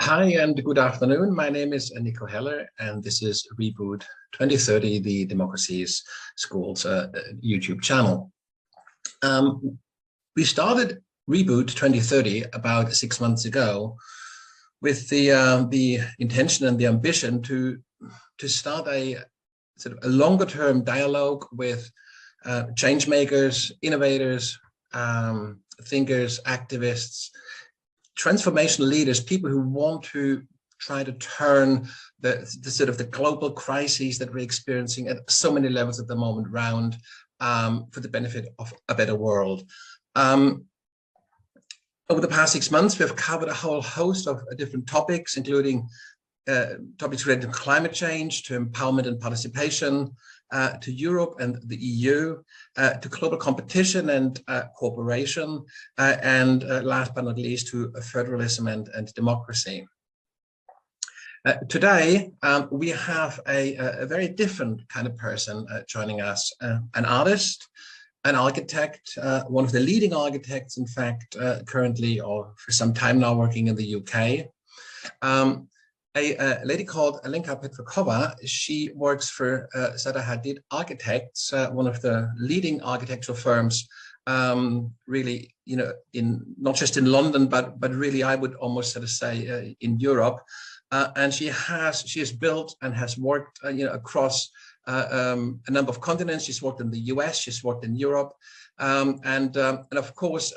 Hi and good afternoon. My name is Nico Heller, and this is Reboot 2030, the Democracies Schools YouTube channel. We started Reboot 2030 about 6 months ago with the intention and the ambition to start a sort of a longer-term dialogue with change makers, innovators, thinkers, activists, transformational leaders, people who want to try to turn the sort of the global crises that we're experiencing at so many levels at the moment round for the benefit of a better world. Over the past 6 months, we've covered a whole host of different topics, including topics related to climate change, to empowerment and participation, to Europe and the EU, to global competition and cooperation, and last but not least, to federalism and democracy. Today, we have a very different kind of person joining us, an artist, an architect, one of the leading architects, in fact, currently or for some time now working in the UK. A lady called Lenka Petrakova. She works for Zaha Hadid Architects, one of the leading architectural firms, really, you know, in not just in London, but really, I would almost sort of say in Europe. And she has built and has worked, you know, across a number of continents. She's worked in the US, she's worked in Europe, and of course,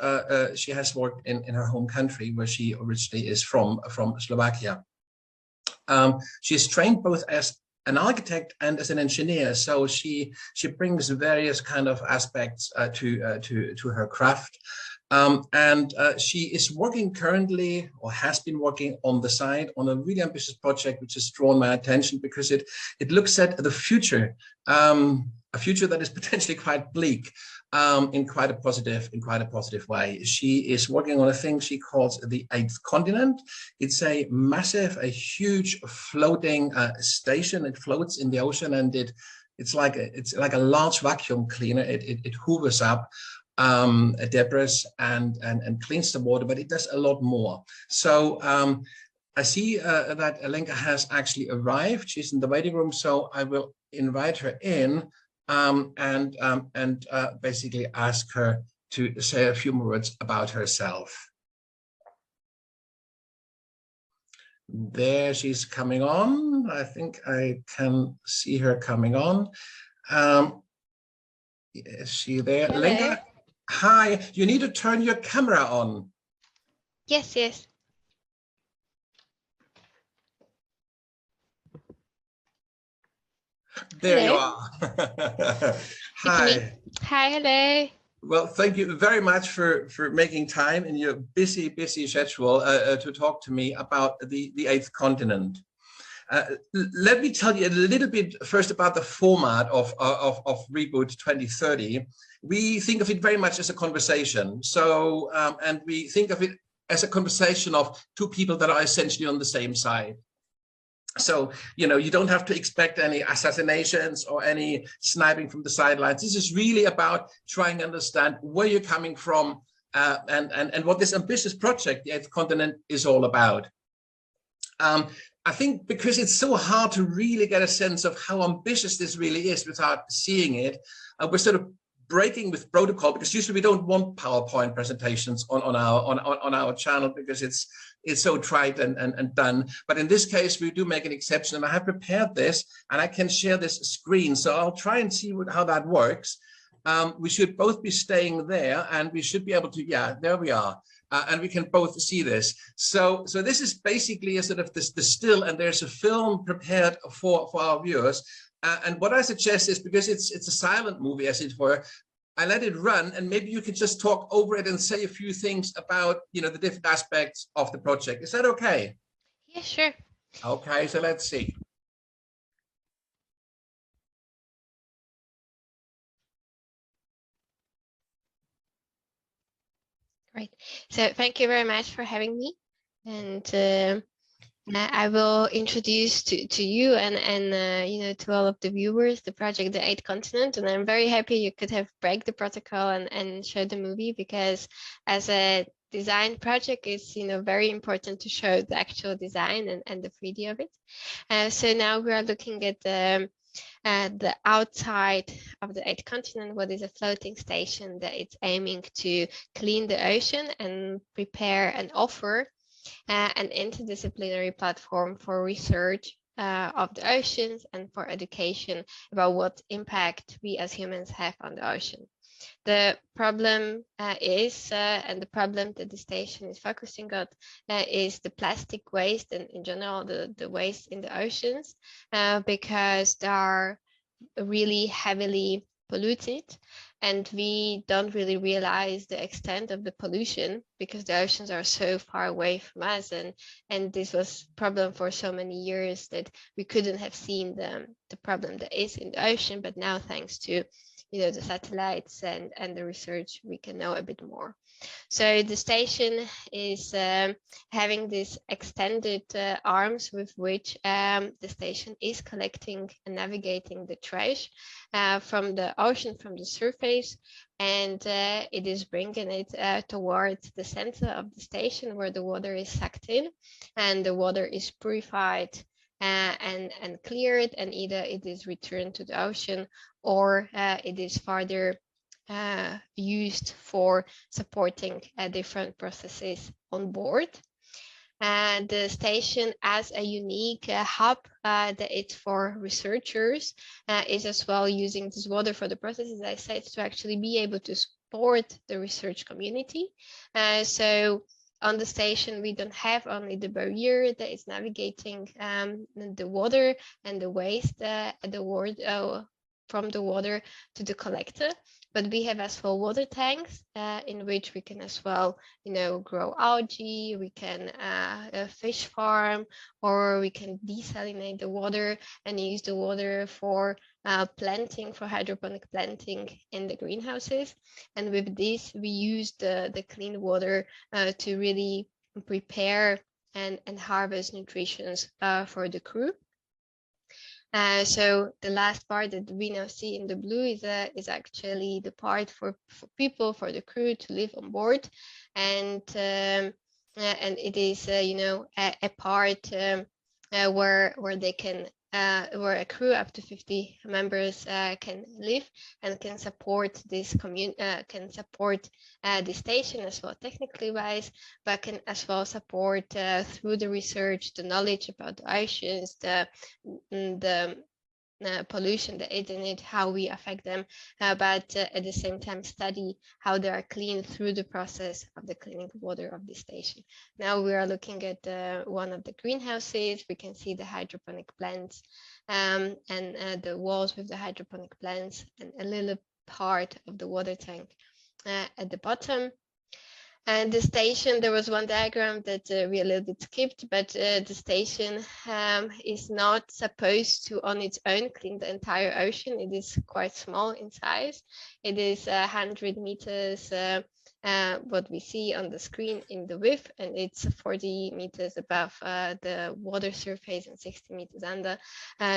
she has worked in her home country, where she originally is from Slovakia. She's trained both as an architect and as an engineer, so she brings various kind of aspects to her craft, and she is working currently, or has been working on the side, on a really ambitious project which has drawn my attention because it looks at the future, a future that is potentially quite bleak, in quite a positive way. She is working on a thing she calls the 8th continent. It's a massive, a huge floating station. It floats in the ocean, and it's like a large vacuum cleaner. It hoovers up debris and cleans the water, but it does a lot more. So I see that Lenka has actually arrived. She's in the waiting room, so I will invite her in. And basically ask her to say a few more words about herself. There she's coming on. I think I can see her coming on. Is she there? Hello. Lenka, hi. You need to turn your camera on. Yes. There hello. you are. Hi. Hi, hello. Well, thank you very much for making time in your busy schedule to talk to me about the 8th continent. Let me tell you a little bit first about the format of Reboot 2030. We think of it very much as a conversation. So, and we think of it as a conversation of two people that are essentially on the same side. So, you know, you don't have to expect any assassinations or any sniping from the sidelines. This is really about trying to understand where you're coming from and what this ambitious project, the 8th continent, is all about. I think because it's so hard to really get a sense of how ambitious this really is without seeing it, we're sort of breaking with protocol, because usually we don't want PowerPoint presentations on our channel because it's so tried and done. But in this case, we do make an exception, and I have prepared this, and I can share this screen. So I'll try and see how that works. We should both be staying there, and we should be able to, yeah, there we are. And we can both see this. So this is basically a sort of the still, and there's a film prepared for our viewers. And what I suggest is, because it's a silent movie, as it were, I let it run, and maybe you could just talk over it and say a few things about, you know, the different aspects of the project. Is that okay? Yeah, sure. Okay, so let's see. Great. So thank you very much for having me. And I will introduce to you and you know, to all of the viewers, the project, the 8th continent. And I'm very happy you could have break the protocol and show the movie, because as a design project is, very important to show the actual design and the 3D of it. So now we are looking at the outside of the 8th continent, what is a floating station that it's aiming to clean the ocean and prepare and offer an interdisciplinary platform for research of the oceans and for education about what impact we as humans have on the ocean. The problem and the problem that the station is focusing on is the plastic waste and in general the waste in the oceans because they are really heavily polluted, and we don't really realize the extent of the pollution because the oceans are so far away from us, and this was a problem for so many years that we couldn't have seen the problem that is in the ocean. But now, thanks to the satellites and the research, we can know a bit more. So the station is having these extended arms with which the station is collecting and navigating the trash from the ocean, from the surface, and it is bringing it towards the center of the station where the water is sucked in and the water is purified and cleared, and either it is returned to the ocean or it is further used for supporting different processes on board. The station as a unique hub that it's for researchers is as well using this water for the processes, as I said, to actually be able to support the research community. So on the station, we don't have only the barrier that is navigating the water and the waste from the water to the collector, but we have as well water tanks in which we can as well, grow algae, we can fish farm, or we can desalinate the water and use the water for planting, for hydroponic planting in the greenhouses. And with this, we use the clean water to really prepare and harvest nutrition for the crew. So the last part that we now see in the blue is actually the part for people, for the crew to live on board, and it is a part where they can where a crew up to 50 members can live and can support this can support the station as well technically wise, but can as well support through the research, the knowledge about the oceans, the pollution that is in it, how we affect them, but at the same time study how they are cleaned through the process of the cleaning water of the station. Now we are looking at one of the greenhouses. We can see the hydroponic plants and the walls with the hydroponic plants and a little part of the water tank at the bottom. And the station, there was one diagram that we a little bit skipped, but the station is not supposed to on its own clean the entire ocean. It is quite small in size. It is 100 meters what we see on the screen in the width, and it's 40 meters above the water surface and 60 meters under.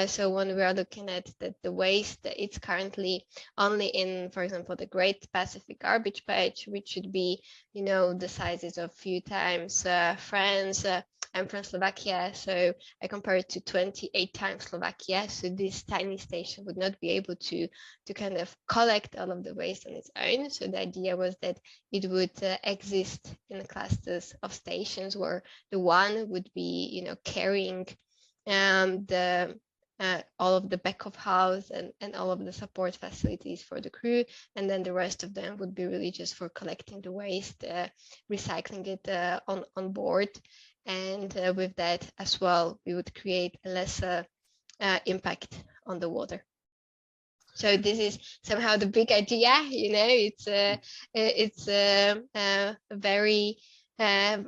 So when we are looking at the waste, it's currently only in, for example, the Great Pacific Garbage Patch, which should be, the sizes of few times France. I'm from Slovakia, so I compare it to 28 times Slovakia. So this tiny station would not be able to kind of collect all of the waste on its own. So the idea was that it would exist in clusters of stations where the one would be, carrying all of the back of house and all of the support facilities for the crew, and then the rest of them would be really just for collecting the waste, recycling it on board, and with that as well we would create a lesser impact on the water. So this is somehow the big idea, it's a very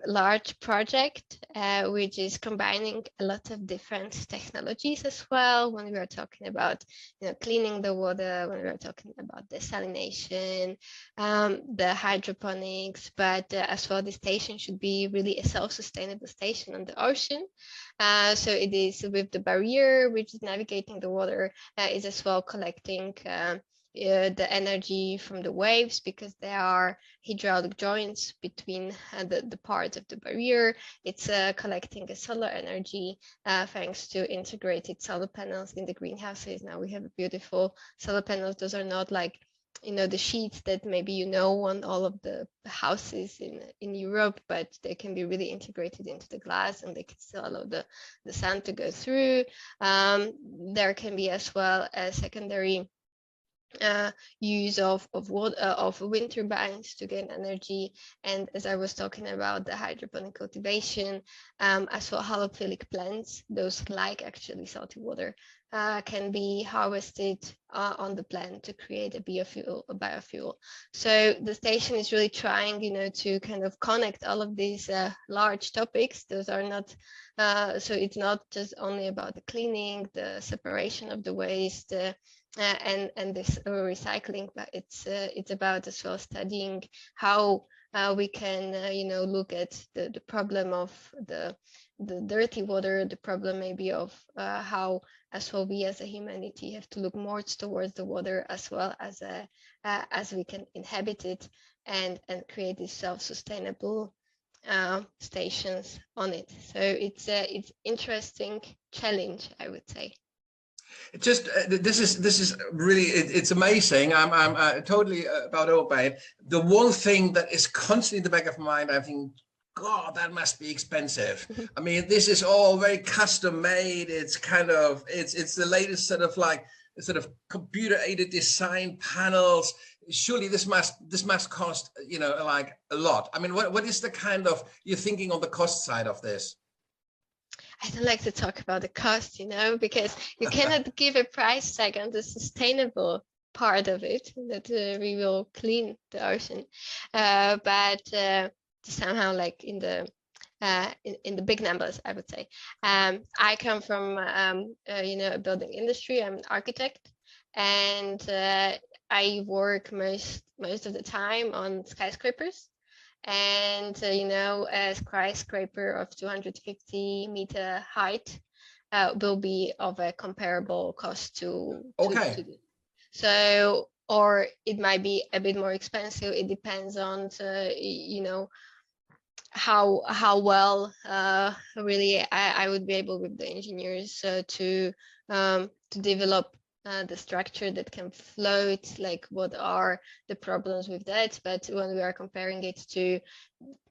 large project which is combining a lot of different technologies as well. When we are talking about cleaning the water, when we are talking about desalination, the hydroponics, but as well the station should be really a self-sustainable station on the ocean. So it is with the barrier which is navigating the water, is as well collecting the energy from the waves, because there are hydraulic joints between the parts of the barrier. It's collecting a solar energy thanks to integrated solar panels in the greenhouses. Now we have beautiful solar panels. Those are not like, you know, the sheets that maybe you know on all of the houses in Europe, but they can be really integrated into the glass, and they can still allow the sun to go through. There can be as well a secondary use of wind turbines to gain energy, and as I was talking about the hydroponic cultivation, as well halophilic plants, those like actually salty water, can be harvested on the plant to create a biofuel. So the station is really trying, you know, to kind of connect all of these large topics. Those are not so it's not just only about the cleaning, the separation of the waste, and this recycling, but it's about as well studying how we can you know, look at the problem of the dirty water, the problem maybe of how as well we as a humanity have to look more towards the water, as well as we can inhabit it and create these self-sustainable stations on it. So it's interesting challenge, I would say. Just this is really it's amazing. I'm totally about over by it. The one thing that is constantly in the back of my mind, I think, God, that must be expensive. I mean, this is all very custom made. It's kind of it's the latest sort of computer aided design panels. Surely this must cost, you know, like a lot. I mean, what is the kind of, you're thinking on the cost side of this? I don't like to talk about the cost, you know, because you cannot give a price tag on the sustainable part of it, that we will clean the ocean. But somehow, like in the big numbers, I would say. I come from you know, a building industry. I'm an architect, and I work most of the time on skyscrapers. And you know, a skyscraper of 250-meter height will be of a comparable cost to so, or it might be a bit more expensive. It depends on you know, how well really I would be able with the engineers to develop the structure that can float, like what are the problems with that. But when we are comparing it to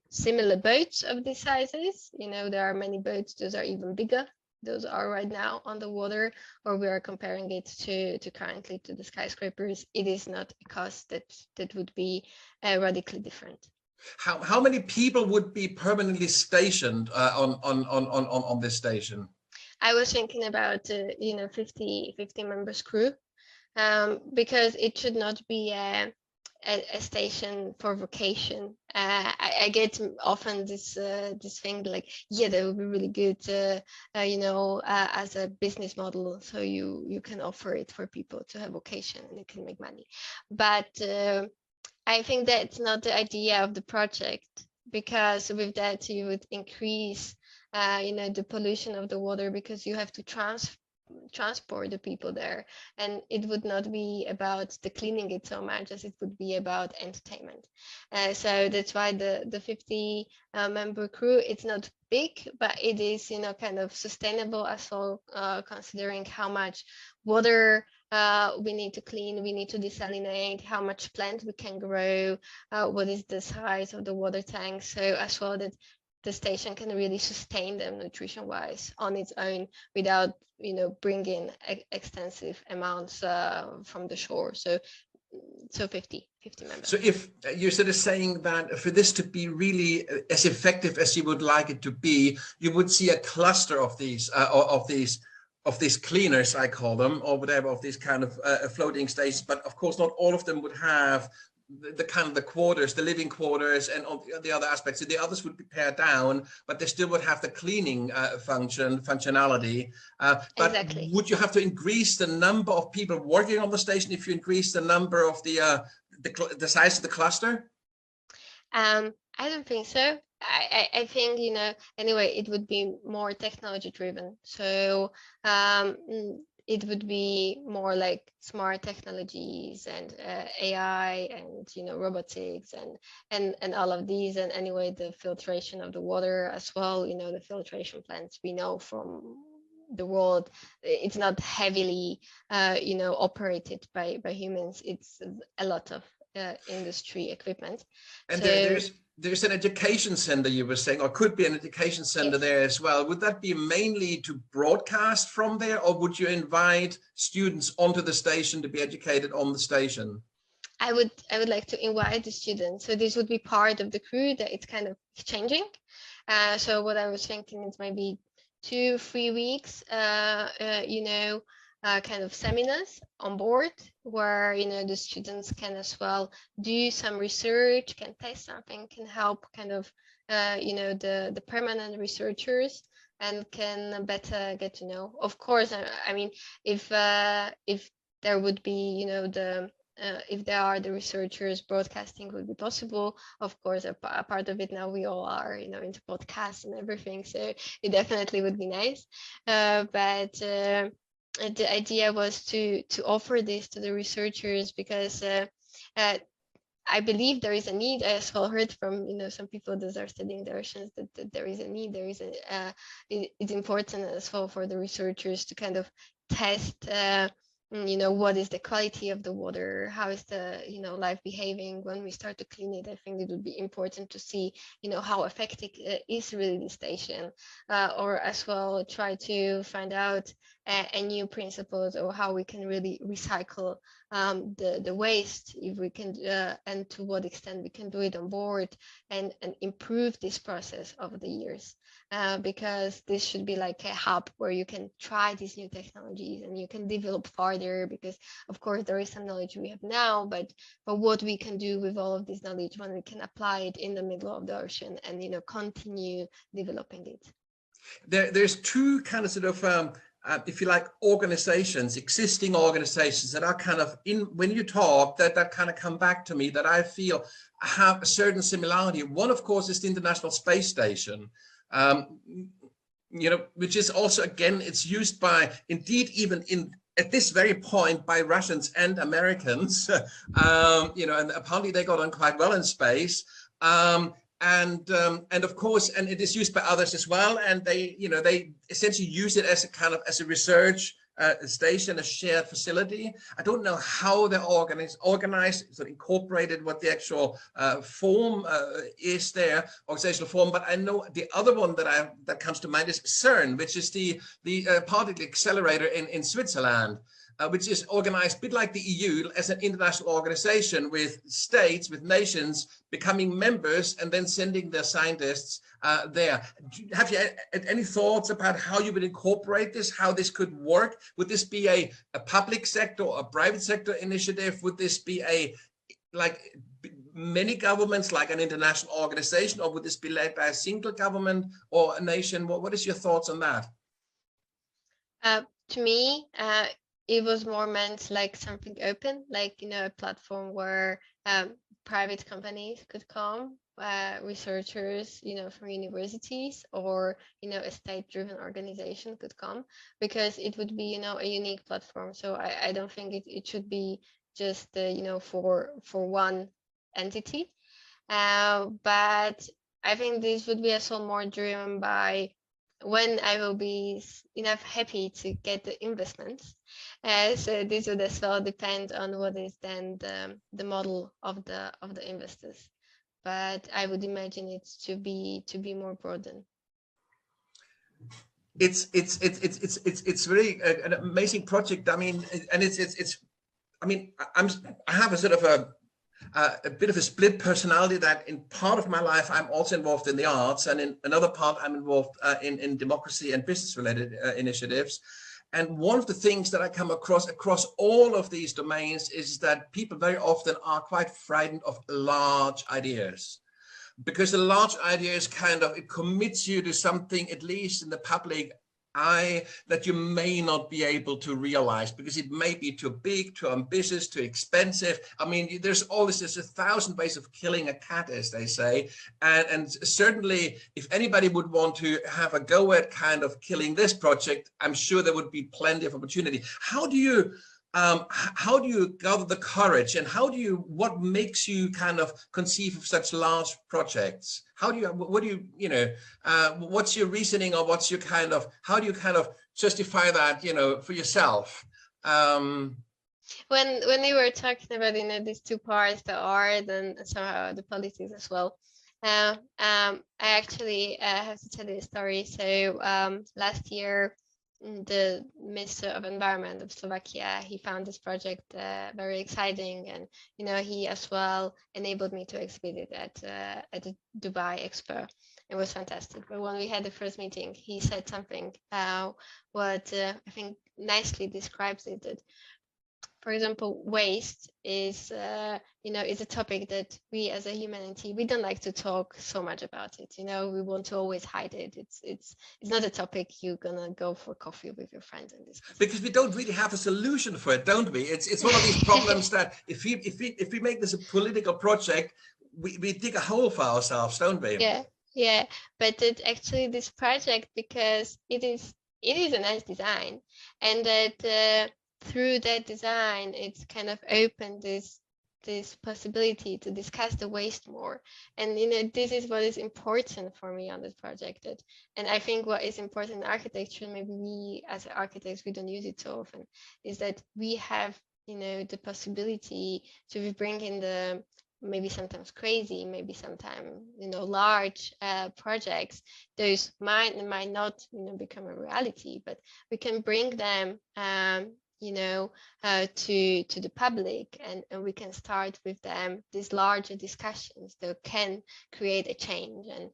similar boats of these sizes, you know, there are many boats, those are even bigger. Those are right now on the water, or we are comparing it to currently to the skyscrapers. It is not a cost that would be radically different. How many people would be permanently stationed on this station? I was thinking about you know, 50 members crew, because it should not be a station for vacation. I get often this thing like, yeah, that would be really good, you know, as a business model. So you can offer it for people to have vacation and they can make money. But I think that's not the idea of the project, because with that you would increase, you know, the pollution of the water, because you have to transport the people there, and it would not be about the cleaning it so much as it would be about entertainment. So that's why the 50 member crew, it's not big, but it is, you know, kind of sustainable as well, considering how much water we need to clean, we need to desalinate, how much plant we can grow, what is the size of the water tank. So as well that the station can really sustain them nutrition wise on its own without, you know, bringing extensive amounts from the shore. So 50 members. So if you're sort of saying that for this to be really as effective as you would like it to be, you would see a cluster of these cleaners, I call them, or whatever, of these kind of floating stations. But of course, not all of them would have the kind of the quarters, the living quarters, and the other aspects. So the others would be pared down, but they still would have the cleaning functionality. But exactly. Would you have to increase the number of people working on the station if you increase the number of the size of the cluster? I don't think so. I think, you know, anyway, it would be more technology driven. So it would be more like smart technologies and AI and robotics and all of these. And anyway, the filtration of the water as well. The filtration plants we know from the world, it's not heavily operated by humans. It's a lot of industry equipment. And So there's an education center, you were saying, or could be an education center yes. there as well. Would that be mainly to broadcast from there, or would you invite students onto the station to be educated on the station? I would like to invite the students. So this would be part of the crew that it's kind of changing. So what I was thinking is maybe 2-3 weeks, kind of seminars on board where the students can as well do some research, can test something, can help kind of the permanent researchers, and can better get to know. Of course, I mean, if there would be if there are the researchers, broadcasting would be possible. Of course, a part of it now we all are, into podcasts and everything. So it definitely would be nice. But the idea was to offer this to the researchers because I believe there is a need. I as well heard from some people that are studying the oceans that there is a need. There is it's important as well for the researchers to kind of test. What is the quality of the water, how is the life behaving when we start to clean it. I think it would be important to see how effective is really the station, or as well try to find out a new principles or how we can really recycle the waste, if we can, and to what extent we can do it on board, and improve this process over the years, because this should be like a hub where you can try these new technologies and you can develop farther, because of course there is some knowledge we have now, but what we can do with all of this knowledge when we can apply it in the middle of the ocean and continue developing it. There's two kind of sort of if you like, existing organizations that are kind of when you talk, that kind of come back to me, that I feel have a certain similarity. One, of course, is the International Space Station, which is also, again, it's used by, indeed, even at this very point, by Russians and Americans, and apparently they got on quite well in space. And of course, and it is used by others as well. And they essentially use it as a kind of as a research station, a shared facility. I don't know how they're organized, sort of incorporated, what the actual form is there, organizational form. But I know the other one that comes to mind is CERN, which is the particle accelerator in Switzerland. Which is organized a bit like the EU as an international organization, with states, with nations becoming members and then sending their scientists there. Have you any thoughts about how you would incorporate this, how this could work? Would this be a public sector or a private sector initiative? Would this be like many governments, like an international organization, or would this be led by a single government or a nation? What is your thoughts on that? To me, it was more meant like something open, like a platform where private companies could come, researchers from universities, or a state-driven organization could come, because it would be a unique platform. So I don't think it should be just for one entity, but I think this would be also more driven by when I will be enough happy to get the investments. So this would as well depend on what is then the model of the investors. But I would imagine it to be more broadened. It's really an amazing project. I mean, and I have a sort of a bit of a split personality, that in part of my life I'm also involved in the arts, and in another part I'm involved in democracy and business related initiatives. And one of the things that I come across all of these domains is that people very often are quite frightened of large ideas, because the large ideas it commits you to something, at least in the public that you may not be able to realize because it may be too big, too ambitious, too expensive. I mean, there's 1,000 ways of killing a cat, as they say. And certainly, if anybody would want to have a go at kind of killing this project, I'm sure there would be plenty of opportunity. How do you gather the courage, and what makes you kind of conceive of such large projects? What's your reasoning, or how do you kind of justify that, for yourself? When you were talking about, these two parts, the art and somehow the politics as well, I actually have to tell you a story. So last year, the Minister of Environment of Slovakia, he found this project very exciting, and he as well enabled me to exhibit it at the Dubai Expo. It was fantastic. But when we had the first meeting, he said something what I think nicely describes it. That, for example, waste is is a topic that we as a humanity, we don't like to talk so much about it. We want to always hide it. It's not a topic you're gonna go for coffee with your friends and discuss. Because we don't really have a solution for it, don't we? It's one of these problems that if we make this a political project, we dig a hole for ourselves, don't we? Yeah. But it actually, this project, because it is a nice design, and that through that design, it's kind of opened this possibility to discuss the waste more. And this is what is important for me on this project. And I think what is important in architecture, maybe we as architects, we don't use it so often, is that we have the possibility to bring in the maybe sometimes crazy, maybe sometimes large projects. Those might not become a reality, but we can bring them to the public, and we can start with them these larger discussions that can create a change. And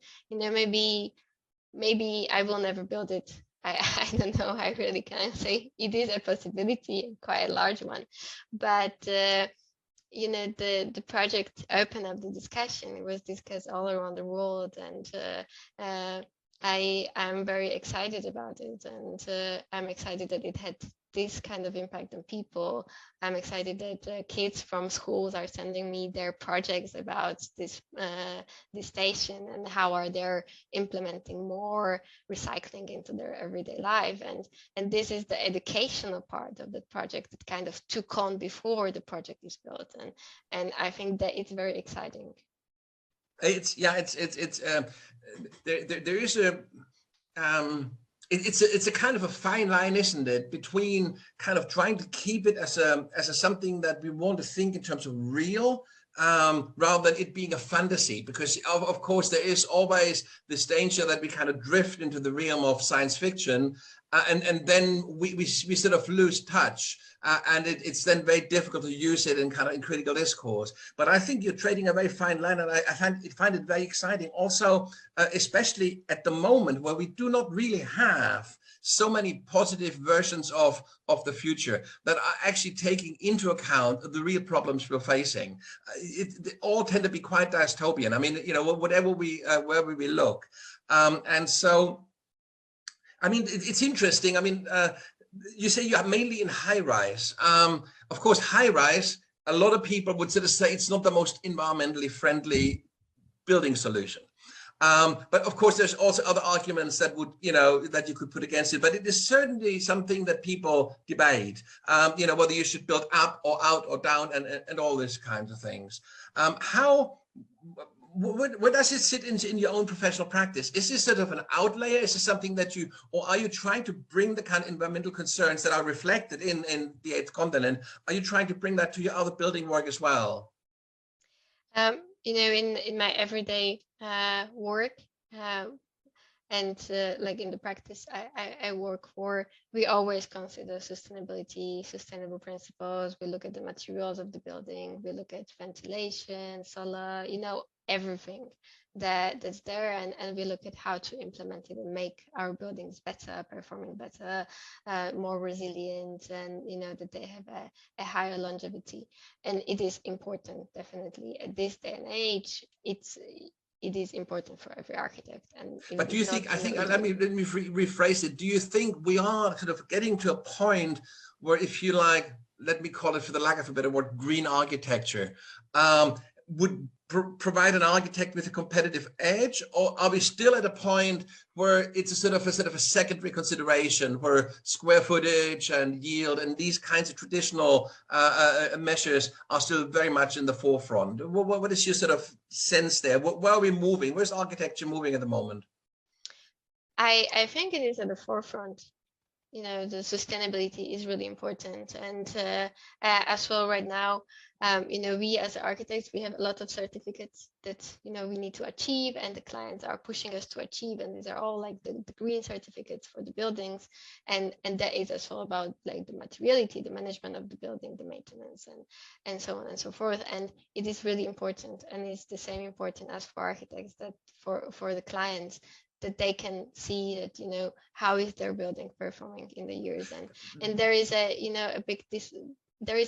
maybe I will never build it. I don't know. I really can't say. It is a possibility, quite a large one, but the project opened up the discussion. It was discussed all around the world, and I am very excited about it, and I'm excited that it had this kind of impact on people. I'm excited that kids from schools are sending me their projects about this station, and how are they implementing more recycling into their everyday life. And this is the educational part of the project that kind of took on before the project is built, and I think that it's very exciting. It's a kind of a fine line, isn't it, between kind of trying to keep it as a something that we want to think in terms of real, rather than it being a fantasy, because of course there is always this danger that we kind of drift into the realm of science fiction, and then we sort of lose touch, and it's then very difficult to use it in critical discourse. But I think you're trading a very fine line, and I find it very exciting also, especially at the moment where we do not really have so many positive versions of the future that are actually taking into account the real problems we're facing. They all tend to be quite dystopian. I mean, wherever we look, and so, I mean, it's interesting. I mean, you say you are mainly in high rise. Of course, high rise, a lot of people would sort of say it's not the most environmentally friendly building solution. But of course, there's also other arguments that would, that you could put against it. But it is certainly something that people debate, whether you should build up or out or down, and all these kinds of things. Where does it sit in your own professional practice? Is this sort of an outlier? Is this something that or are you trying to bring the kind of environmental concerns that are reflected in the eighth continent? Are you trying to bring that to your other building work as well? In my everyday work, and like in the practice I work for, we always consider sustainability, sustainable principles. We look at the materials of the building, we look at ventilation, solar, everything that's there, and we look at how to implement it and make our buildings better, performing better, more resilient, and that they have a higher longevity. And it is important, definitely, at this day and age. it is important for every architect. And but do you think, let me rephrase it. Do you think we are sort of getting to a point where, if you like, let me call it, for the lack of a better word, green architecture, would provide an architect with a competitive edge, or are we still at a point where it's a sort of a secondary consideration, where square footage and yield and these kinds of traditional measures are still very much in the forefront? What is your sort of sense there? Where are we moving? Where's architecture moving at the moment? I think it is at the forefront. The sustainability is really important. And as well right now, we as architects, we have a lot of certificates that, we need to achieve, and the clients are pushing us to achieve. And these are all like the green certificates for the buildings. And that is as well about like the materiality, the management of the building, the maintenance, and so on and so forth. And it is really important. And it's the same important as for architects, that for the clients, that they can see that, how is their building performing in the years. And there is a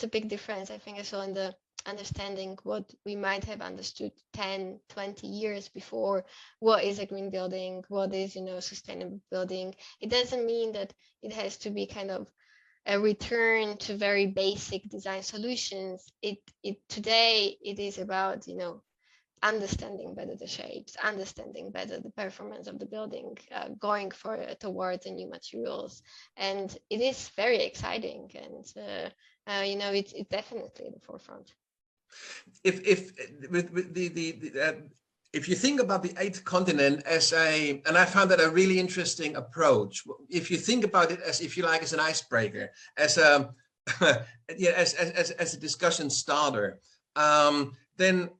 big difference, I think, as well, in the understanding what we might have understood 10, 20 years before. What is a green building? What is, sustainable building? It doesn't mean that it has to be kind of a return to very basic design solutions. Today it is about, understanding better the shapes, understanding better the performance of the building, going towards the new materials. And it is very exciting, and it's definitely the forefront. If you think about the eighth continent as and I found that a really interesting approach. If you think about it as, if you like, as an icebreaker, as a as a discussion starter, then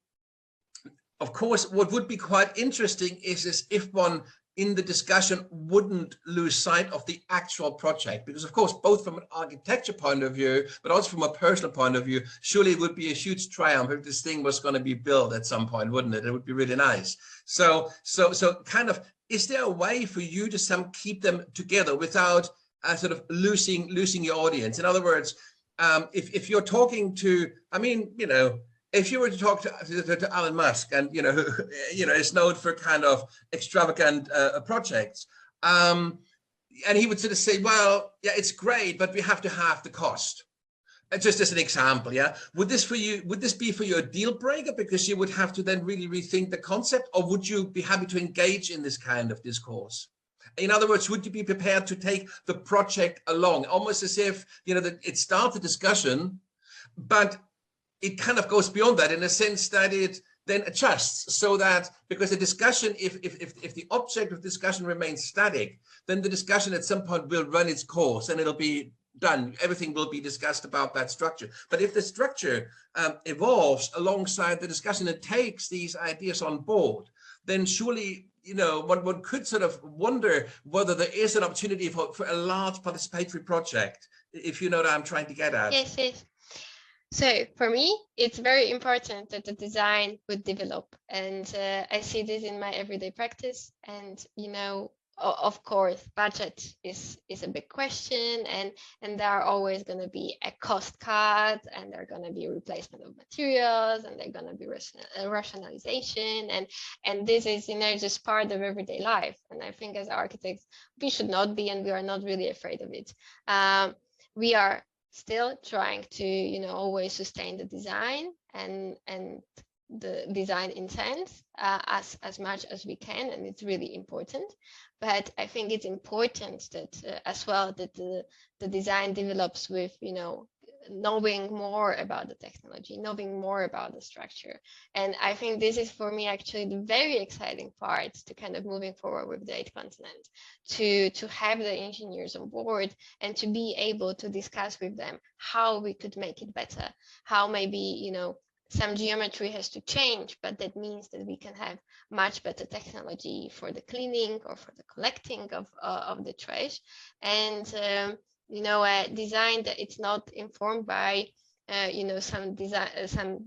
of course, what would be quite interesting is if one in the discussion wouldn't lose sight of the actual project, because of course, both from an architecture point of view, but also from a personal point of view, surely it would be a huge triumph if this thing was going to be built at some point, wouldn't it? It would be really nice. So kind of, is there a way for you to keep them together without sort of losing your audience? In other words, if you're talking to, if you were to talk to Elon Musk, and who is known for kind of extravagant projects, and he would sort of say, well, yeah, it's great, but we have to halve the cost. Just as an example, yeah. Would this be for you a deal breaker, because you would have to then really rethink the concept, or would you be happy to engage in this kind of discourse? In other words, would you be prepared to take the project along, almost as if that it starts a discussion, but it kind of goes beyond that, in a sense that it then adjusts, so that, because the discussion, if the object of discussion remains static, then the discussion at some point will run its course and it'll be done. Everything will be discussed about that structure. But if the structure evolves alongside the discussion and takes these ideas on board, then surely one could sort of wonder whether there is an opportunity for a large participatory project, if you know what I'm trying to get at. Yes. So for me, it's very important that the design would develop, and I see this in my everyday practice. And of course, budget is a big question, and there are always going to be a cost cut, and there are going to be replacement of materials, and there are going to be rationalization, and this is just part of everyday life. And I think as architects, we should not be, and we are not really afraid of it. We are still trying to always sustain the design and the design intent as much as we can, and it's really important. But I think it's important that as well that the design develops with knowing more about the technology, knowing more about the structure. And I think this is, for me, actually the very exciting part to kind of moving forward with the eighth continent, to have the engineers on board and to be able to discuss with them how we could make it better, how maybe some geometry has to change, but that means that we can have much better technology for the cleaning or for the collecting of the trash. And a design that it's not informed by some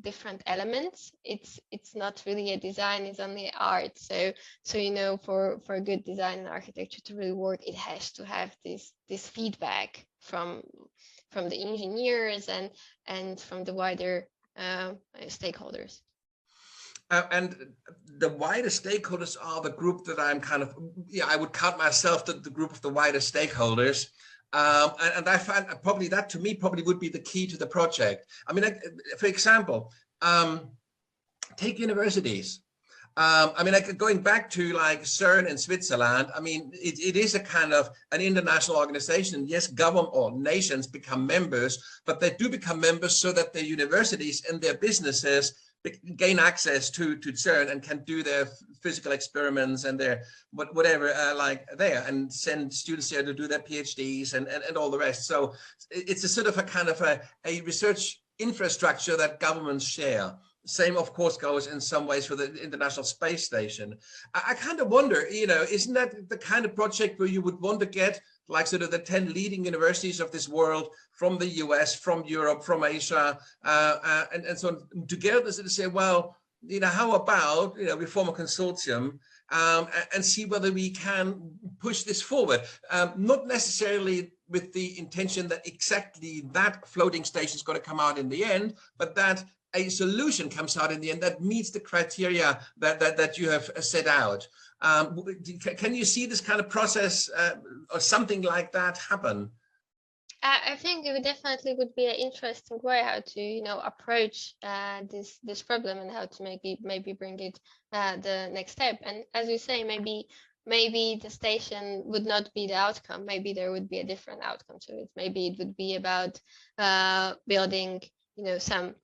different elements. It's not really a design, it's only art. So for a good design and architecture to really work, it has to have this feedback from the engineers and from the wider stakeholders. And the wider stakeholders are the group that I'm kind of, I would count myself to the group of the wider stakeholders. And I find probably that to me probably would be the key to the project. I mean, for example, take universities. I mean, like going back to like CERN in Switzerland, I mean, it is a kind of an international organization. Yes, government or nations become members, but they do become members so that their universities and their businesses gain access to CERN and can do their physical experiments and their whatever like there, and send students there to do their PhDs and all the rest. So it's a sort of a kind of a research infrastructure that governments share. Same, of course, goes in some ways for the International Space Station. I kind of wonder, isn't that the kind of project where you would want to get like sort of the 10 leading universities of this world from the US, from Europe, from Asia, and so on, together to say, well, how about, we form a consortium and see whether we can push this forward, not necessarily with the intention that exactly that floating station is going to come out in the end, but that a solution comes out in the end that meets the criteria that you have set out. Can you see this kind of process or something like that happen? I think it definitely would be an interesting way how to, approach this problem, and how to maybe bring it the next step. And as you say, maybe the station would not be the outcome. Maybe there would be a different outcome to it. Maybe it would be about building, some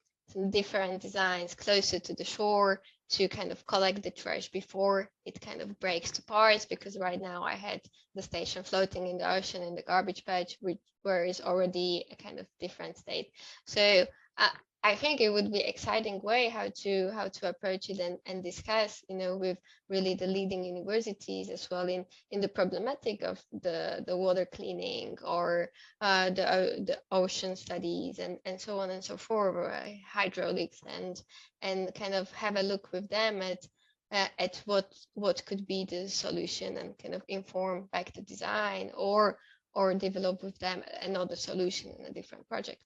different designs closer to the shore to kind of collect the trash before it kind of breaks to parts, because right now I had the station floating in the ocean in the garbage patch, where is already a kind of different state. So I think it would be exciting way how to approach it and discuss, with really the leading universities as well in the problematic of the water cleaning, or the ocean studies and so on and so forth, hydraulics, and kind of have a look with them at what could be the solution, and kind of inform back the design, or develop with them another solution in a different project.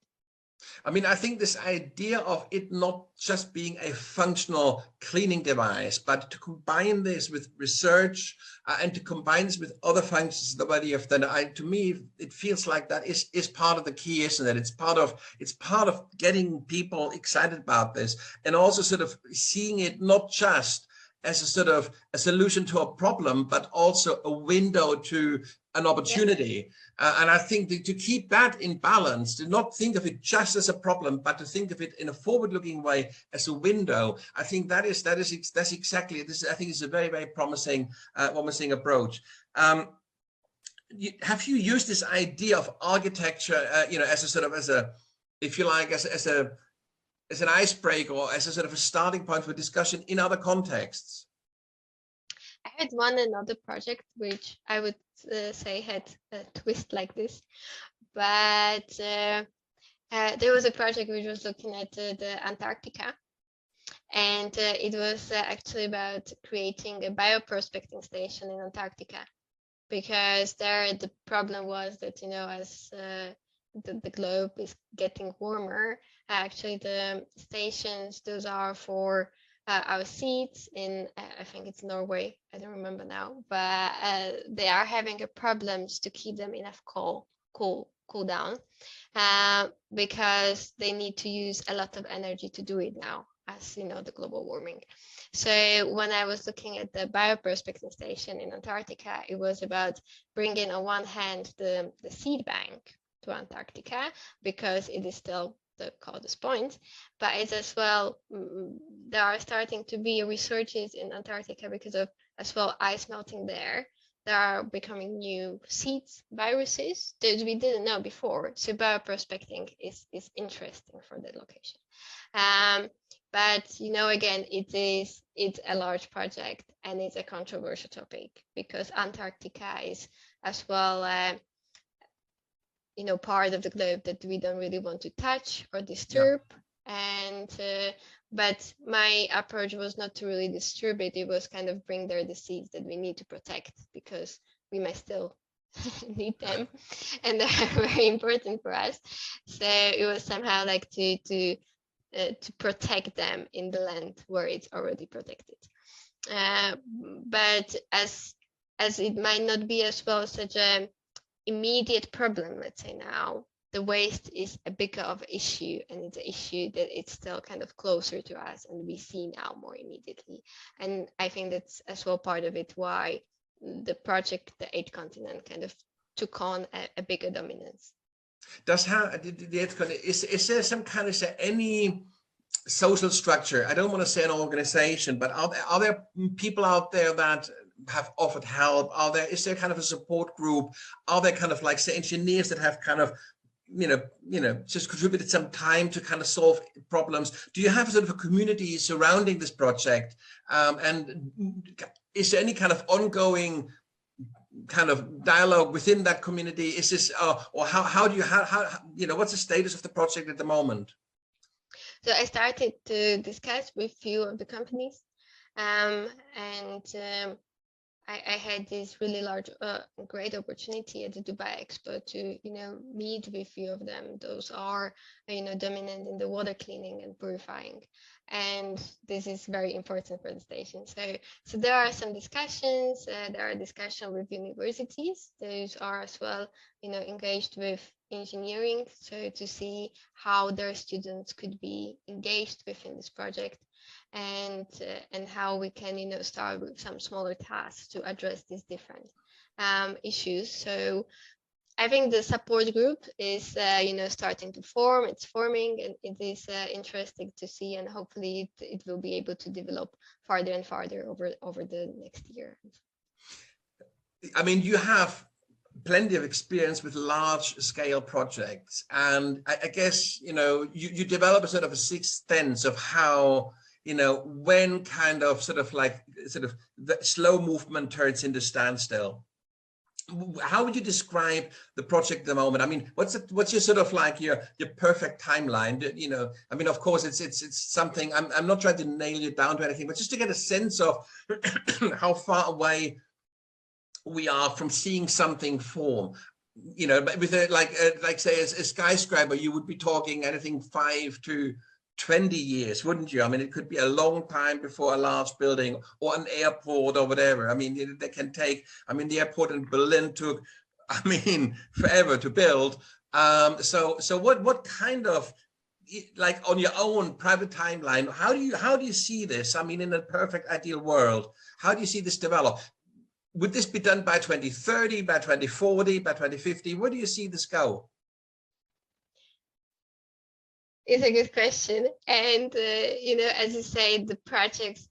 I mean, I think this idea of it not just being a functional cleaning device, but to combine this with research and to combine this with other functions that you have done, to me, it feels like that is part of the key, isn't it? It's part of getting people excited about this, and also sort of seeing it not just as a sort of a solution to a problem, but also a window to an opportunity. And I think to keep that in balance, to not think of it just as a problem, but to think of it in a forward-looking way as a window. I think that's exactly this. I think it's a very, very promising approach. Have you used this idea of architecture, as a sort of if you like, as an icebreaker, or as a sort of a starting point for discussion in other contexts? I had another project which I would say had a twist like this, but there was a project which was looking at the Antarctica, and it was actually about creating a bioprospecting station in Antarctica, because there the problem was that, as the globe is getting warmer, actually the stations, those are for our seeds in, I think it's Norway, I don't remember now, but they are having a problems to keep them enough cool down, because they need to use a lot of energy to do it now, as the global warming. So when I was looking at the bioprospecting station in Antarctica, it was about bringing on one hand the seed bank to Antarctica, because it is still the coldest point, but it's as well, there are starting to be researches in Antarctica because of as well ice melting there. There are becoming new seeds, viruses that we didn't know before. So bioprospecting is interesting for the location. But again, it's a large project, and it's a controversial topic, because Antarctica is as well part of the globe that we don't really want to touch or disturb. And but my approach was not to really disturb it. It was kind of bring there the seeds that we need to protect, because we may still need them, and they're very important for us. So it was somehow like to to protect them in the land where it's already protected. But as it might not be as well such a immediate problem, let's say now, the waste is a bigger of issue, and it's an issue that it's still kind of closer to us and we see now more immediately. And I think that's as well part of it why the project, the 8th continent, kind of took on a bigger dominance. Is there some kind of any social structure? I don't want to say an organization, but are there people out there that have offered help? Is there kind of a support group? Are there kind of like, say, engineers that have kind of just contributed some time to kind of solve problems? Do you have sort of a community surrounding this project? And is there any kind of ongoing kind of dialogue within that community? Is this, or how do you, what's the status of the project at the moment? So I started to discuss with few of the companies, and I had this really large, great opportunity at the Dubai Expo to, meet with few of them. Those are, dominant in the water cleaning and purifying, and this is very important for the station. So there are some discussions. There are discussions with universities. Those are as well, engaged with engineering, so to see how their students could be engaged within this project, and how we can start with some smaller tasks to address these different issues. So I think the support group is starting to form. It's forming, and it is interesting to see, and hopefully it will be able to develop farther and farther over the next year. I mean, you have plenty of experience with large scale projects, and I guess you develop a sort of a sixth sense of how when kind of the slow movement turns into standstill. How would you describe the project at the moment? I mean, what's your sort of like your perfect timeline? I mean, of course, it's something. I'm not trying to nail you down to anything, but just to get a sense of how far away we are from seeing something form. With like say a skyscraper, you would be talking anything 5 to 20 years, wouldn't you? I mean, it could be a long time before a large building or an airport or whatever. I mean, they can take, the airport in Berlin took, forever to build. So what kind of, like on your own private timeline, how do you see this? I mean, in a perfect ideal world, how do you see this develop? Would this be done by 2030, by 2040, by 2050? Where do you see this go? It's a good question. And, as you say, the projects,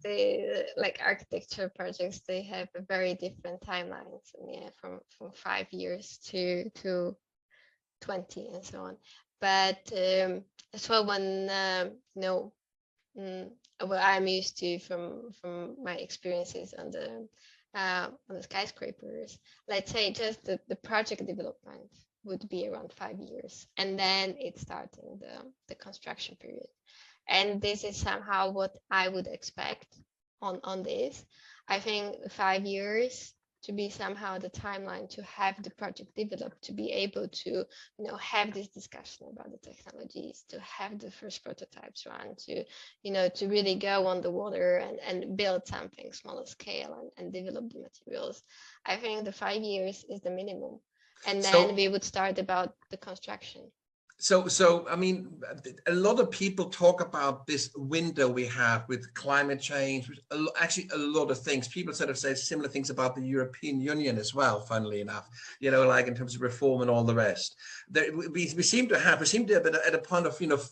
like architecture projects, they have a very different timelines, from 5 years to 20 and so on. But as well, when, what I'm used to from my experiences on the skyscrapers, let's say just the project development would be around 5 years, and then it's starting the construction period. And this is somehow what I would expect on this. I think 5 years to be somehow the timeline to have the project developed, to be able to have this discussion about the technologies, to have the first prototypes run, to really go on the water and build something smaller scale and develop the materials. I think the 5 years is the minimum. And then we would start about the construction. So I mean, a lot of people talk about this window we have with climate change, actually a lot of things. People sort of say similar things about the European Union as well, funnily enough, like in terms of reform and all the rest. We seem to have at a point of,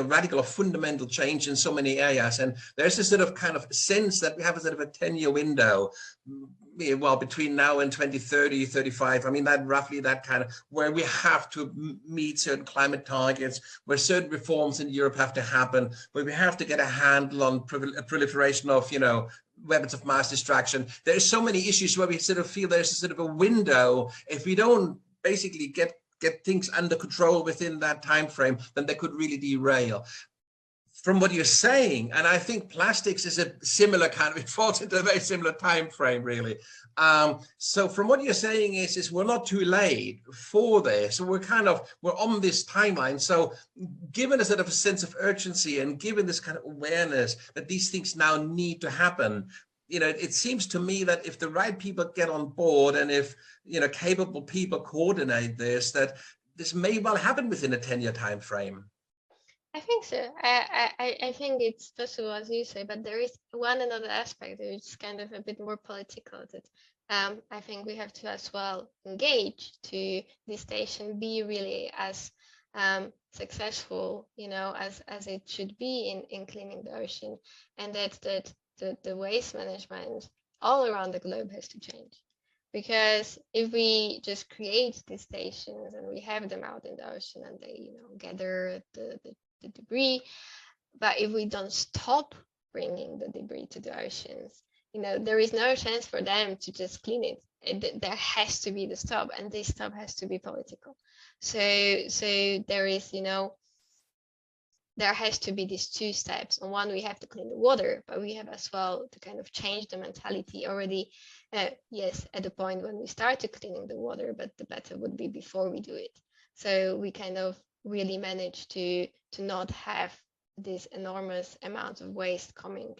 radical or fundamental change in so many areas. And there's a sort of kind of sense that we have a sort of a 10-year window, well, between now and 2030, 35. I mean, that kind of where we have to meet certain climate targets, where certain reforms in Europe have to happen, where we have to get a handle on proliferation of, weapons of mass destruction. There's so many issues where we sort of feel there's a sort of a window. If we don't basically get things under control within that time frame, then they could really derail. from what you're saying, and I think plastics is a similar kind of, it falls into a very similar time frame, really. So from what you're saying is we're not too late for this. So we're on this timeline. So given a sort of a sense of urgency and given this kind of awareness that these things now need to happen, it seems to me that if the right people get on board and if, capable people coordinate this, that this may well happen within a 10-year time frame. I think so. I think it's possible, as you say, but there is one another aspect which is kind of a bit more political. That I think we have to as well engage to this station be really as successful, as it should be in cleaning the ocean, and that the waste management all around the globe has to change. Because if we just create these stations and we have them out in the ocean and they, gather the debris, but if we don't stop bringing the debris to the oceans, there is no chance for them to just clean it. There has to be the stop, and this stop has to be political. So there is, there has to be these two steps. On one, we have to clean the water, but we have as well to kind of change the mentality already. Yes, at the point when we started cleaning the water, but the better would be before we do it. So we kind of really manage to not have this enormous amount of waste coming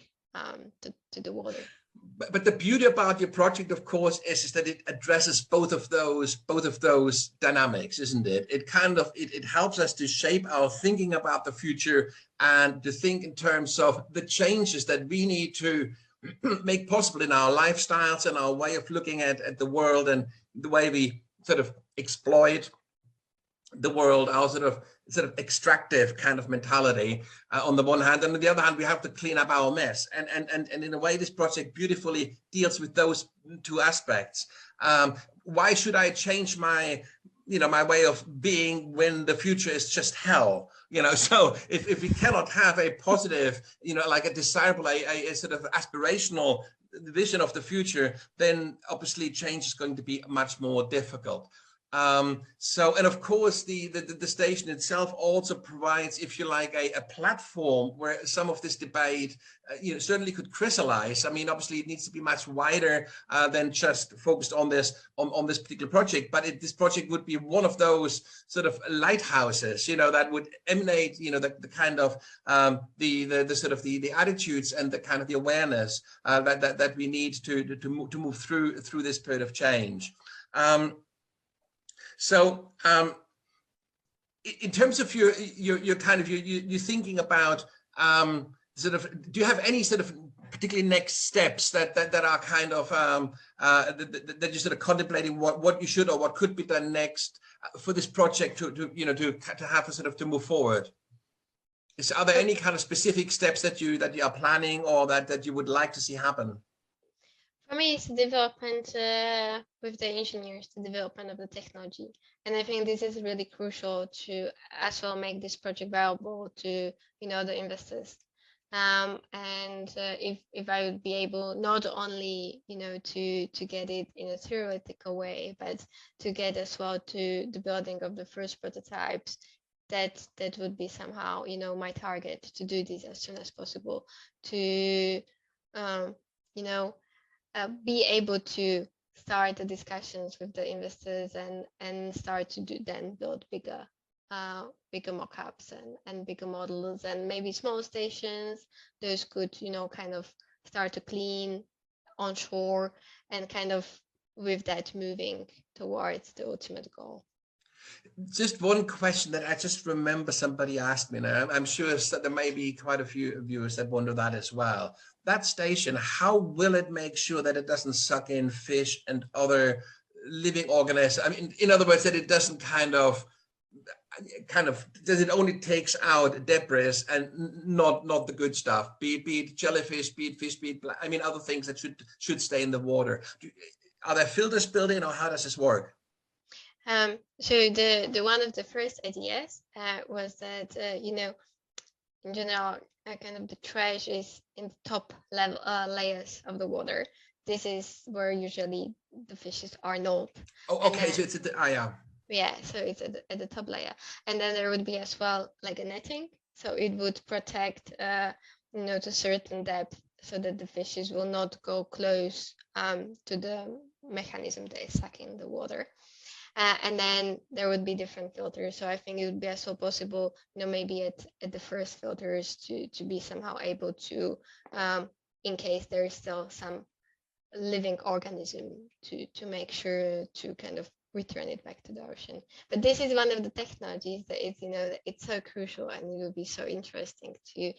to the water. But the beauty about your project, of course, is that it addresses both of those dynamics, isn't it? It helps us to shape our thinking about the future and to think in terms of the changes that we need to make possible in our lifestyles and our way of looking at the world and the way we sort of exploit the world, our sort of extractive kind of mentality on the one hand, and on the other hand, we have to clean up our mess. And in a way, this project beautifully deals with those two aspects. Why should I change my way of being when the future is just hell? So if we cannot have a positive, like a desirable, a sort of aspirational vision of the future, then obviously change is going to be much more difficult. And of course, the station itself also provides, if you like, a platform where some of this debate, certainly could crystallize. I mean, obviously, it needs to be much wider than just focused on this particular project. But this project would be one of those sort of lighthouses, that would emanate, the kind of the sort of the attitudes and the kind of the awareness that we need to move through this period of change. So in terms of your thinking about sort of, do you have any sort of particularly next steps that are kind of that you're sort of contemplating what you should or what could be done next for this project to have a sort of to move forward? Are there any kind of specific steps that you are planning or that you would like to see happen? For me, it's the development with the engineers, the development of the technology. And I think this is really crucial to as well make this project viable to, the investors. And if I would be able not only, to get it in a theoretical way, but to get as well to the building of the first prototypes, that would be somehow, my target to do this as soon as possible to, be able to start the discussions with the investors and start to build bigger mock-ups and bigger models and maybe small stations. Those could, kind of start to clean onshore and kind of with that moving towards the ultimate goal. Just one question that I just remember somebody asked me, and I'm sure that there may be quite a few viewers that wonder that as well. That station, how will it make sure that it doesn't suck in fish and other living organisms? I mean, in other words, that it doesn't kind of that it only takes out debris and not the good stuff, be it jellyfish, be it fish, be it, other things that should stay in the water. Are there filters built in, or how does this work? So the one of the first ideas was that in general kind of the trash is in the top level layers of the water. This is where usually the fishes are not. Oh, okay. So it's at the yeah. So it's at the top layer, and then there would be as well like a netting So it would protect, to certain depth, so that the fishes will not go close to the mechanism that is sucking the water. And then there would be different filters. So I think it would be as well possible, maybe at the first filters to be somehow able to, in case there is still some living organism, to make sure to kind of return it back to the ocean. But this is one of the technologies that is, it's so crucial, and it will be so interesting to,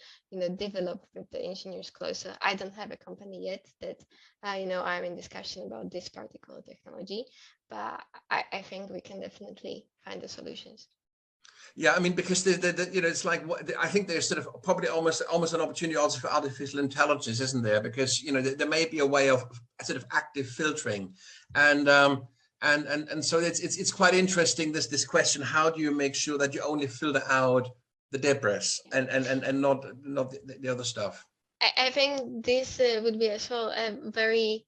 develop with the engineers closer. I don't have a company yet that, I'm in discussion about this particular technology, but I think we can definitely find the solutions. Yeah, I mean, because it's like, I think there's sort of probably almost an opportunity also for artificial intelligence, isn't there? Because there may be a way of sort of active filtering, and so it's quite interesting, this question: how do you make sure that you only filter out the debris and not the other stuff? I think this would be as well a very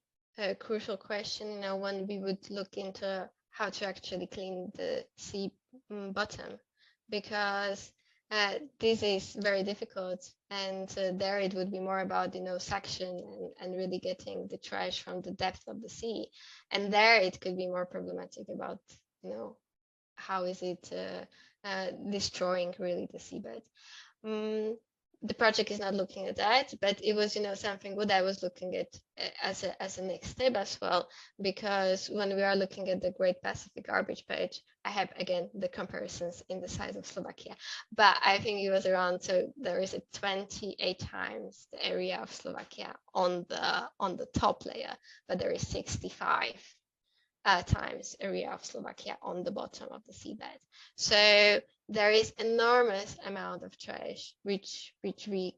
crucial question, when we would look into how to actually clean the sea bottom, because this is very difficult, and there it would be more about suction and really getting the trash from the depth of the sea, and there it could be more problematic about how is it destroying really the seabed. The project is not looking at that, but it was something what I was looking at as a next step as well, because when we are looking at the Great Pacific Garbage Patch, I have again the comparisons in the size of Slovakia, but I think it was around, so there is a 28 times the area of Slovakia on the top layer, but there is 65 times area of Slovakia on the bottom of the seabed. So there is enormous amount of trash which we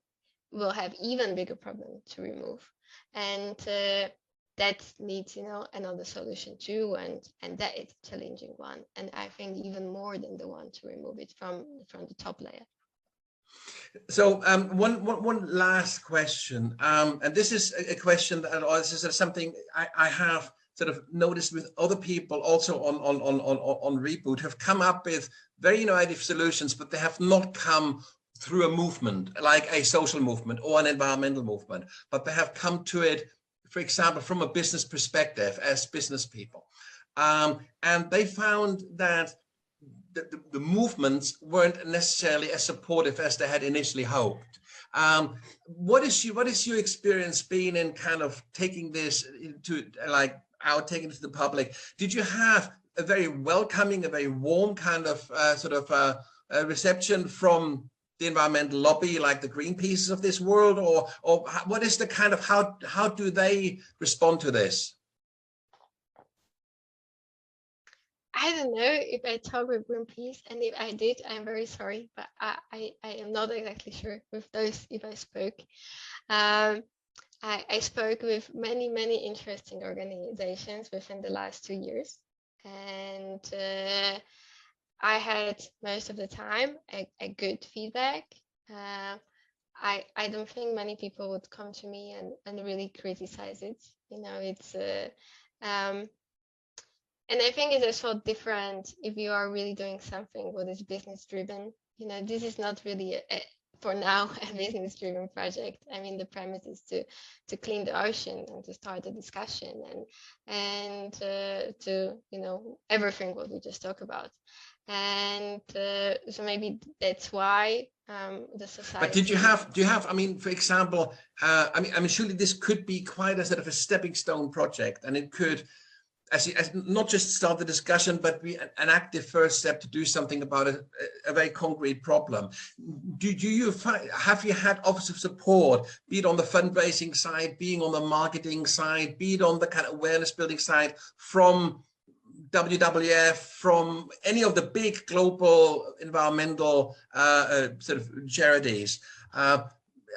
will have even bigger problem to remove, and that needs another solution too, and that is a challenging one, and I think even more than the one to remove it from the top layer. So one last question, and this is a question that this is something I have sort of noticed with other people also on Reboot, have come up with very innovative solutions, but they have not come through a movement like a social movement or an environmental movement, but they have come to it, for example, from a business perspective as business people, and they found that the movements weren't necessarily as supportive as they had initially hoped. What is your experience being in kind of taking this to taking it to the public? Did you have a very welcoming, a very warm kind of reception from the environmental lobby, like the Greenpeaces of this world, or what is the kind of, how do they respond to this? I don't know if I talked with Greenpeace, and if I did, I'm very sorry, but I am not exactly sure with those if I spoke. I spoke with many interesting organizations within the last 2 years, and I had most of the time a good feedback. I don't think many people would come to me and really criticize it. It's and I think it's also different if you are really doing something what is business driven. This is not really for now a business driven project. I mean, the premise is to clean the ocean and to start a discussion and to everything what we just talked about. And so maybe that's why the society. But do you have, I mean, for example, I mean, surely this could be quite a sort of a stepping stone project, and it could, as not just start the discussion, but be an active first step to do something about a very concrete problem. Have you had offers of support, be it on the fundraising side, being on the marketing side, be it on the kind of awareness building side, from WWF, from any of the big global environmental sort of charities?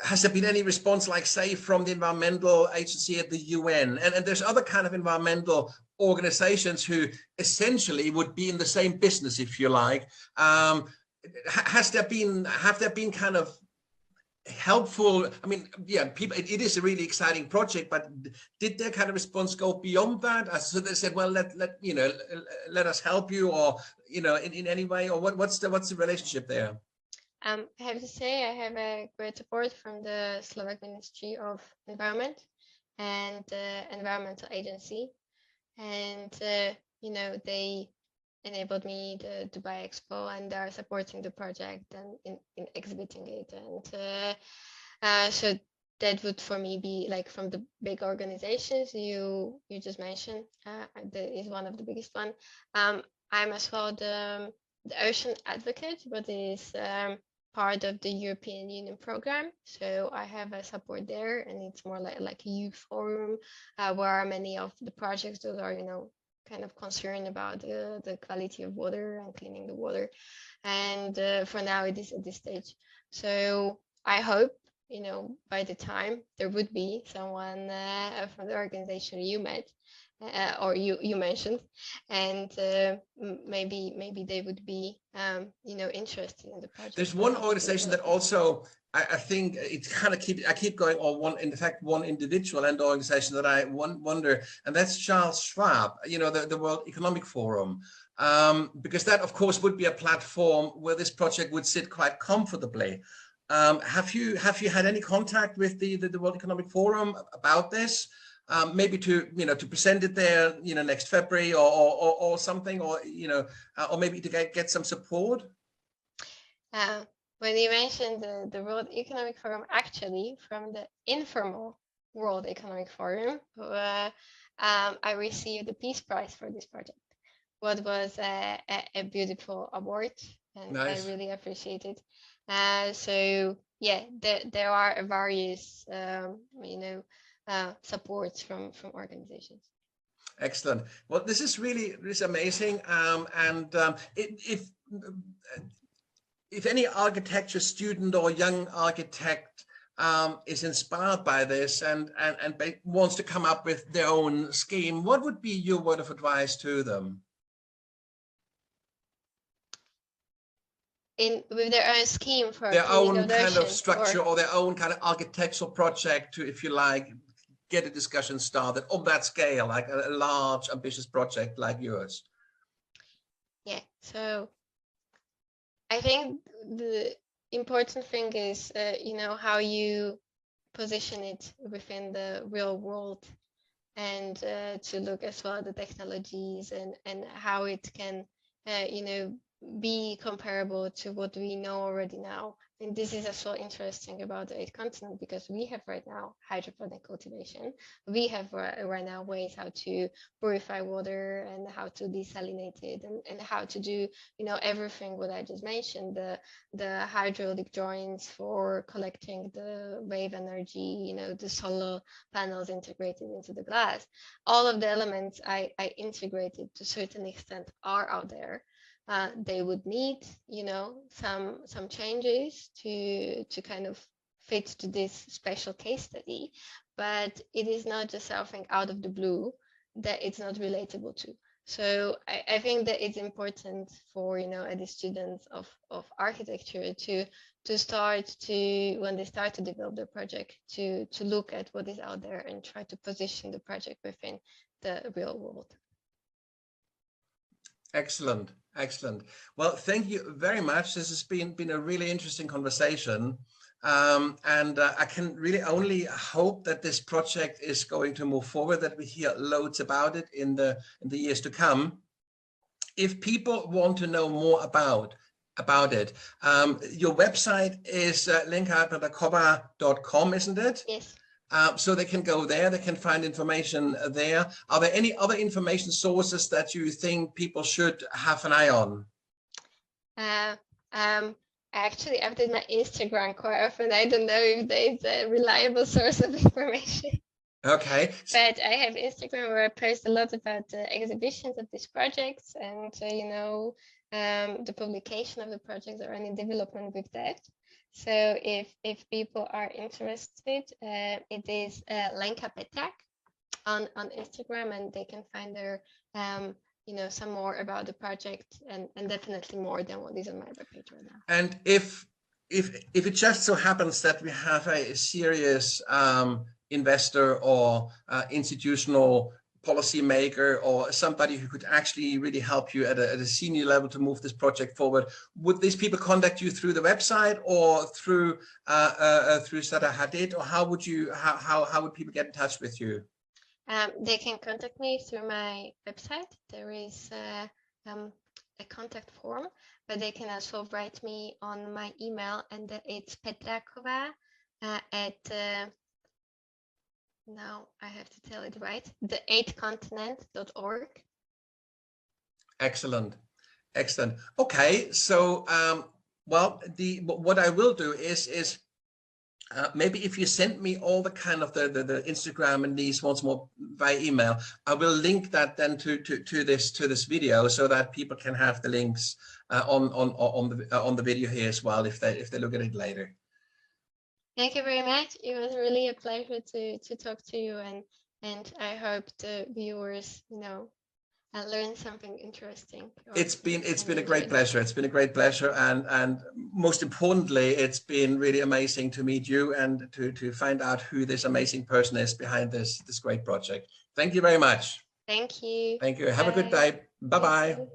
Has there been any response, like say from the environmental agency at the UN, and there's other kind of environmental organizations who essentially would be in the same business, if you like? Have there been kind of helpful, I mean, yeah, people, it is a really exciting project, but did their kind of response go beyond that? So they said, well, let us help you, or in any way, or what's the relationship there? I have to say I have a great support from the Slovak Ministry of Environment and Environmental Agency, and they enabled me the Dubai Expo, and they are supporting the project and in exhibiting it, and so that would for me be like from the big organizations you just mentioned. That is one of the biggest one. I'm as well the Ocean Advocate, what is part of the European Union program. So I have a support there, and it's more like a youth forum where many of the projects that are, kind of concerned about the quality of water and cleaning the water. And for now, it is at this stage. So I hope, by the time there would be someone from the organization you met, or you mentioned, and maybe they would be interested in the project. There's one organization that also I think it kind of keep going on one individual and organization that I wonder, and that's Charles Schwab, the World Economic Forum, because that of course would be a platform where this project would sit quite comfortably. Have you had any contact with the World Economic Forum about this? Maybe to present it there next February or something, or maybe to get some support. When you mentioned the World Economic Forum, actually from the informal World Economic Forum, I received the Peace Prize for this project. What was a beautiful award, and nice. I really appreciate it. So yeah, there are various supports from organizations. Excellent. Well, this is amazing. If any architecture student or young architect is inspired by this and wants to come up with their own scheme, what would be your word of advice to them? With their own scheme for their own kind of structure or their own kind of architectural project to, if you like, get a discussion started on that scale, like a large, ambitious project like yours. Yeah, so I think the important thing is, how you position it within the real world, and to look as well at the technologies and how it can, be comparable to what we know already now. And this is as well interesting about the 8th continent, because we have right now hydroponic cultivation. We have right now ways how to purify water and how to desalinate it, and how to do, everything what I just mentioned, the hydraulic joints for collecting the wave energy, the solar panels integrated into the glass. All of the elements I integrated to a certain extent are out there. They would need, some changes to kind of fit to this special case study, but it is not just something out of the blue that it's not relatable to. So I think that it's important for, the students of architecture to start to, when they start to develop their project, to look at what is out there and try to position the project within the real world. Excellent. Excellent. Well, thank you very much. This has been a really interesting conversation. And I can really only hope that this project is going to move forward, that we hear loads about it in the years to come. If people want to know more about it, your website is lenkapetrakova.com, isn't it? Yes. So they can go there, they can find information there. Are there any other information sources that you think people should have an eye on? Actually, I've did my Instagram quite often. I don't know if there's a reliable source of information. Okay. But I have Instagram where I post a lot about the exhibitions of these projects and, the publication of the projects or any development with that. So if people are interested, it is Lenka Petrak on Instagram, and they can find there, some more about the project, and definitely more than what is on my webpage right now. And if it just so happens that we have a serious investor or institutional policymaker or somebody who could actually really help you at a senior level to move this project forward, would these people contact you through the website or through Sada Hadid, or how would people get in touch with you? They can contact me through my website. There is a contact form, but they can also write me on my email, and it's Petrakova at now I have to tell it right, the8continent.org. Excellent, excellent. Okay, so well, what I will do is maybe if you send me all the kind of the Instagram and these once more by email, I will link that then to this video so that people can have the links on the video here as well if they look at it later. Thank you very much. It was really a pleasure to talk to you, and I hope the viewers, learn something interesting. It's been a great pleasure. It's been a great pleasure, and most importantly, it's been really amazing to meet you and to find out who this amazing person is behind this great project. Thank you very much. Thank you. Thank you. Have a good day. Bye bye.